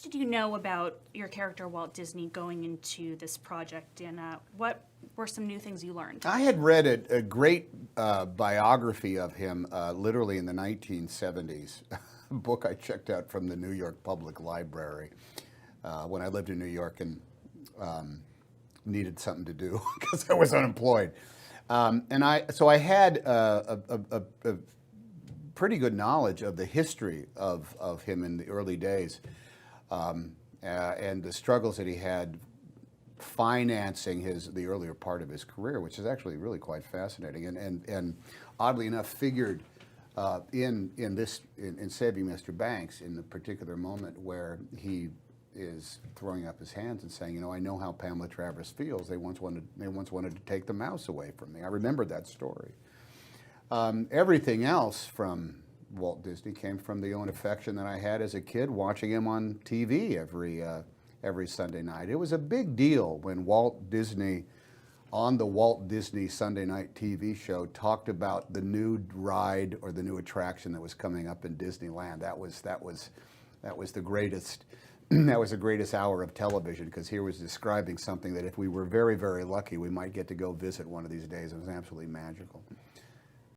did you know about your character Walt Disney going into this project, and what were some new things you learned? I had read a great biography of him literally in the 1970s, a book I checked out from the New York Public Library when I lived in New York and needed something to do because I was unemployed. So I had a pretty good knowledge of the history of him in the early days and the struggles that he had financing the earlier part of his career, which is actually really quite fascinating, and oddly enough figured in Saving Mr. Banks in the particular moment where he is throwing up his hands and saying, I know how Pamela Travers feels. They once wanted to take the mouse away from me. I remember that story. Everything else from Walt Disney came from the own affection that I had as a kid watching him on TV every Sunday night. It was a big deal when Walt Disney, on the Walt Disney Sunday night TV show, talked about the new ride or the new attraction that was coming up in Disneyland. That was the greatest. That was the greatest hour of television, because here was describing something that if we were very, very lucky, we might get to go visit one of these days. It was absolutely magical.